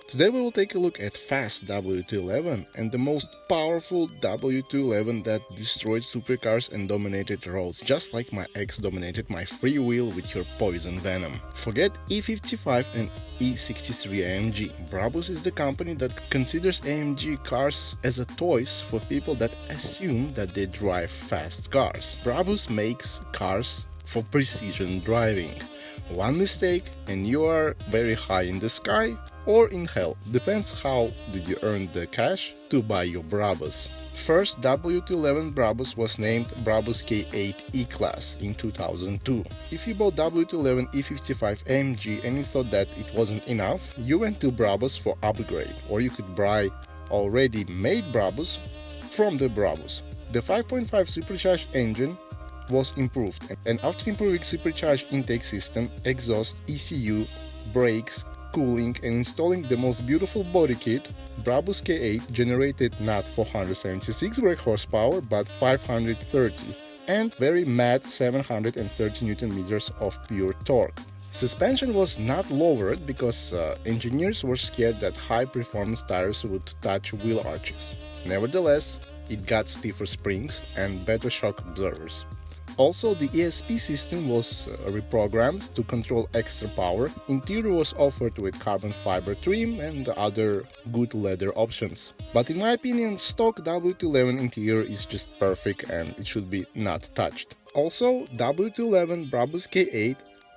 Today we will take a look at fast W211 and the most powerful W211 that destroyed supercars and dominated roads, just like my ex dominated my free wheel with her poison venom. Forget E55 and E63 AMG. Brabus is the company that considers AMG cars as a toys for people that assume that they drive fast cars. Brabus makes cars for precision driving. One mistake and you are very high in the sky or in hell, depends how did you earn the cash to buy your Brabus. First W211 Brabus was named Brabus K8 E-Class in 2002. If you bought W211 E55 AMG and you thought that it wasn't enough, you went to Brabus for upgrade, or you could buy already made Brabus from the Brabus. The 5.5 supercharged engine was improved, and after improving supercharged intake system, exhaust, ECU, brakes, cooling and installing the most beautiful body kit, Brabus K8 generated not 476 brake horsepower but 530 and very mad 730 Nm of pure torque. Suspension was not lowered because engineers were scared that high-performance tires would touch wheel arches. Nevertheless, it got stiffer springs and better shock absorbers. Also, the ESP system was reprogrammed to control extra power. Interior was offered with carbon fiber trim and other good leather options. But in my opinion, stock W211 interior is just perfect and it should be not touched. Also, W211 Brabus K8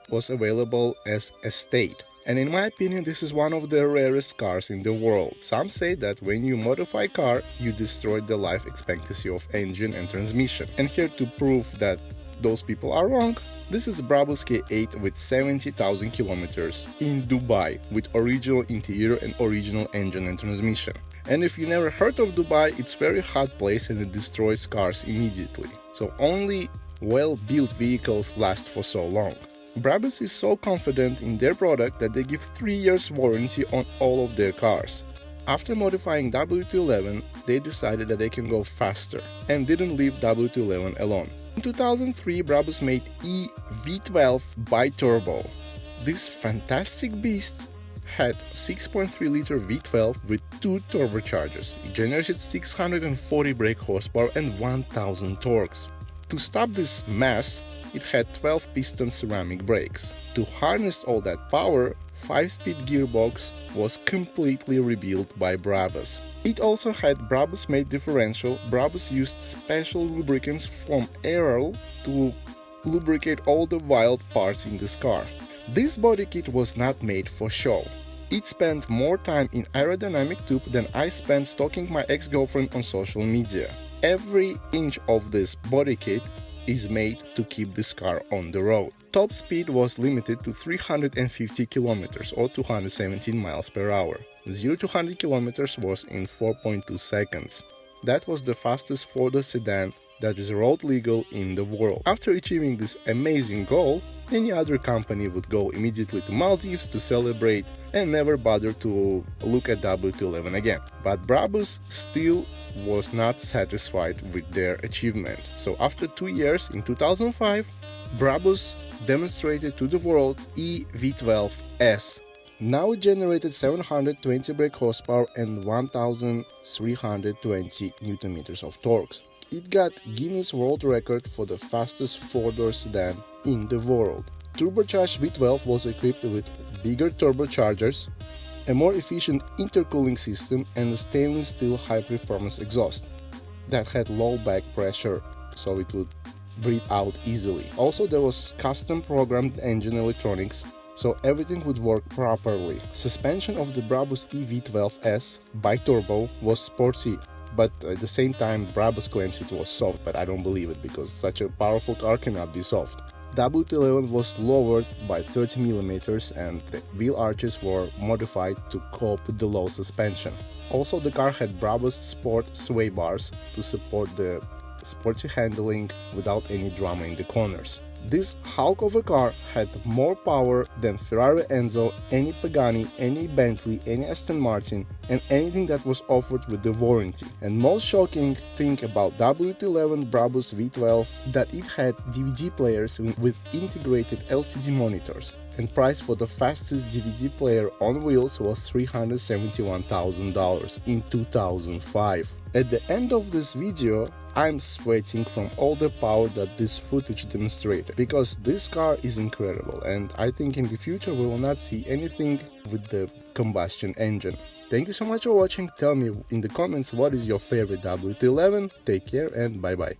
was available as estate. And in my opinion, this is one of the rarest cars in the world. Some say that when you modify a car, you destroy the life expectancy of engine and transmission. And here to prove that those people are wrong, this is Brabus K8 with 70,000 kilometers in Dubai with original interior and original engine and transmission. And if you never heard of Dubai, it's a very hot place and it destroys cars immediately. So only well-built vehicles last for so long. Brabus is so confident in their product that they give 3 years warranty on all of their cars. After modifying W211, they decided that they can go faster and didn't leave W211 alone. In 2003, Brabus made E V12 bi-turbo. This fantastic beast had 6.3-liter V12 with 2 turbochargers. It generated 640 brake horsepower and 1000 torques. To stop this mess, it had 12-piston ceramic brakes. To harness all that power, 5-speed gearbox was completely rebuilt by Brabus. It also had Brabus-made differential. Brabus used special lubricants from Aral to lubricate all the wild parts in this car. This body kit was not made for show. It spent more time in aerodynamic tube than I spent stalking my ex-girlfriend on social media. Every inch of this body kit is made to keep this car on the road. Top speed was limited to 350 km or 217 miles per hour. 0 to 100 km was in 4.2 seconds. That was the fastest four-door sedan that is road legal in the world. After achieving this amazing goal, any other company would go immediately to Maldives to celebrate and never bother to look at W211 again. But Brabus still was not satisfied with their achievement. So after 2 years, in 2005, Brabus demonstrated to the world E V12S. Now it generated 720 brake horsepower and 1320 Nm of torque. It got Guinness World Record for the fastest four-door sedan in the world. Turbocharged V12 was equipped with bigger turbochargers, a more efficient intercooling system and a stainless steel high-performance exhaust that had low back pressure so it would breathe out easily. Also, there was custom programmed engine electronics so everything would work properly. Suspension of the Brabus E V12S bi-turbo was sporty, but at the same time Brabus claims it was soft, but I don't believe it because such a powerful car cannot be soft. W211 was lowered by 30 mm and the wheel arches were modified to cope with the low suspension. Also, the car had Brabus Sport sway bars to support the sporty handling without any drama in the corners. This hulk of a car had more power than Ferrari Enzo, any Pagani, any Bentley, any Aston Martin, and anything that was offered with the warranty. And most shocking thing about W211 Brabus V12 that it had DVD players with integrated LCD monitors. and price for the fastest DVD player on wheels was $371,000 in 2005. At the end of this video, I'm sweating from all the power that this footage demonstrated, because this car is incredible, and I think in the future we will not see anything with the combustion engine. Thank you so much for watching. Tell me in the comments what is your favorite W211. Take care and bye bye.